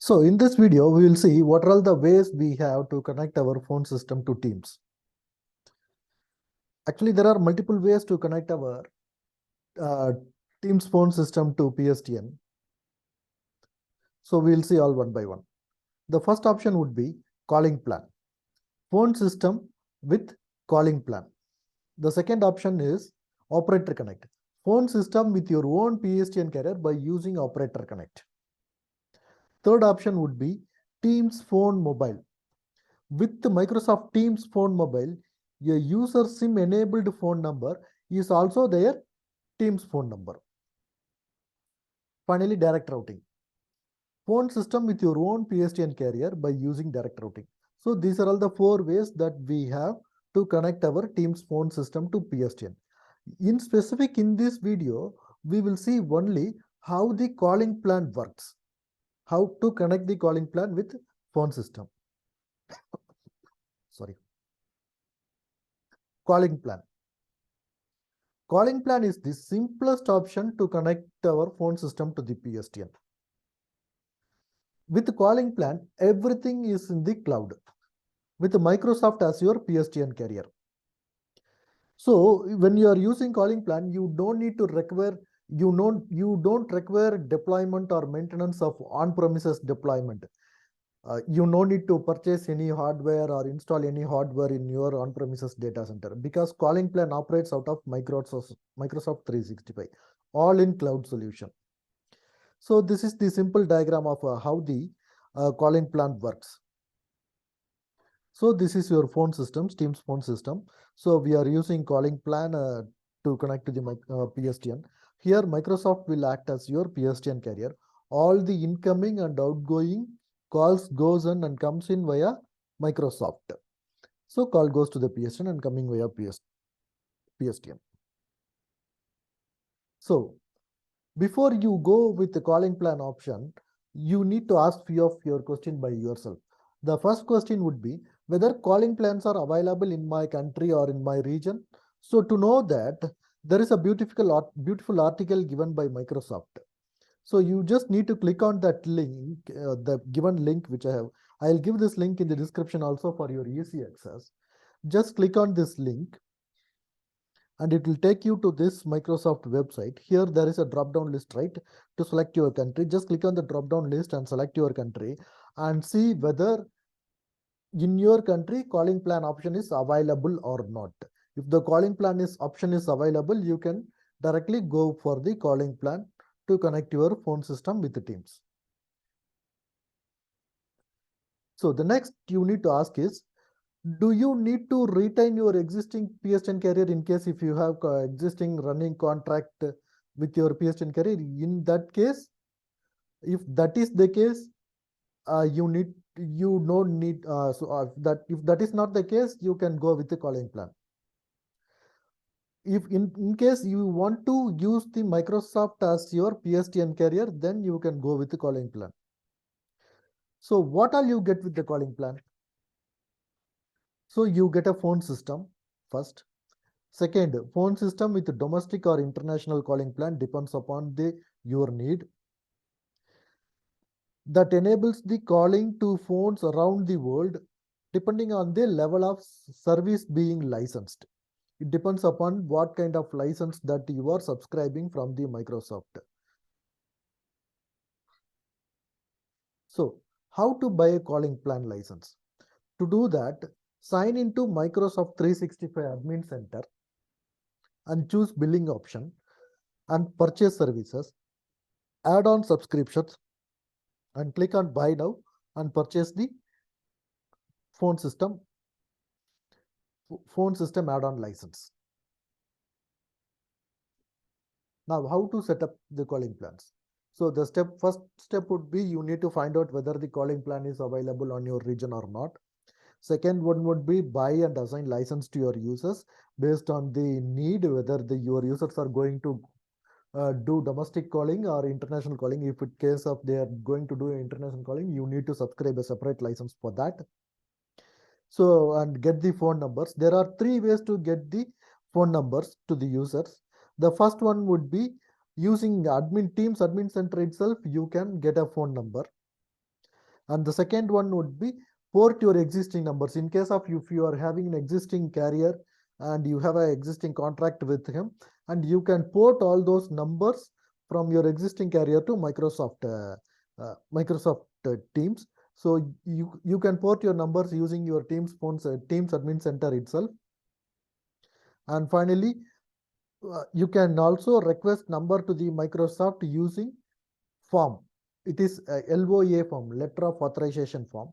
So in this video, we will see what are all the ways we have to connect our phone system to Teams. Actually, there are multiple ways to connect our uh, Teams phone system to PSTN. So we will see all one by one. The first option would be calling plan. Phone system with calling plan. The second option is operator connect. Phone system with your own PSTN carrier by using operator connect. Third option would be Teams phone mobile. With the Microsoft Teams phone mobile, a user SIM enabled phone number is also their Teams phone number. Finally, direct routing. Phone system with your own PSTN carrier by using direct routing. So these are all the four ways that we have to connect our Teams phone system to PSTN. In specific, in this video, we will see only how the calling plan works. How to connect the calling plan with phone system. Sorry. Calling plan. Calling plan is the simplest option to connect our phone system to the PSTN. With calling plan, everything is in the cloud with Microsoft as your PSTN carrier. So when you are using calling plan, you don't need to require you don't require deployment or maintenance of on-premises deployment. You no need to purchase any hardware or install any hardware in your on-premises data center because calling plan operates out of Microsoft 365, all in cloud solution. So this is the simple diagram of how the calling plan works. So this is your phone system, Teams phone system. So we are using calling plan to connect to the PSTN. Here Microsoft will act as your PSTN carrier. All the incoming and outgoing calls goes in and comes in via Microsoft. So call goes to the PSTN and coming via PSTN. So before you go with the calling plan option, you need to ask few of your question by yourself. The first question would be whether calling plans are available in my country or in my region. So to know that, there is a beautiful article given by Microsoft. So you just need to click on that link, the given link which I have. I'll give this link in the description also for your easy access. Just click on this link and it will take you to this Microsoft website. Here there is a drop down list, right? To select your country, just click on the drop down list and select your country and see whether in your country calling plan option is available or not. If the calling plan option is available, you can directly go for the calling plan to connect your phone system with the Teams. So the next you need to ask is, do you need to retain your existing PSTN carrier in case if you have existing running contract with your PSTN carrier? In that case, if that is the case, you don't need that if that is not the case, you can go with the calling plan. If in case you want to use the Microsoft as your PSTN carrier, then you can go with the calling plan. So what all you get with the calling plan? So you get a phone system first. Second, phone system with domestic or international calling plan depends upon your need. That enables the calling to phones around the world depending on the level of service being licensed. It depends upon what kind of license that you are subscribing from the Microsoft. So how to buy a calling plan license? To do that, sign into Microsoft 365 Admin Center and choose billing option and purchase services, add on subscriptions and click on buy now and purchase the phone system add-on license. Now how to set up the calling plans? So the first step would be you need to find out whether the calling plan is available on your region or not. Second one would be buy and assign license to your users based on the need, whether your users are going to do domestic calling or international calling. If in case of they are going to do international calling, you need to subscribe a separate license for that. So and get the phone numbers. There are three ways to get the phone numbers to the users. The first one would be using Teams admin center itself. You can get a phone number. And the second one would be port your existing numbers. In case of if you are having an existing carrier and you have an existing contract with him, and you can port all those numbers from your existing carrier to Microsoft Teams. So you can port your numbers using your Teams admin center itself. And finally, you can also request number to the Microsoft using form. It is a LOA form, letter of authorization form.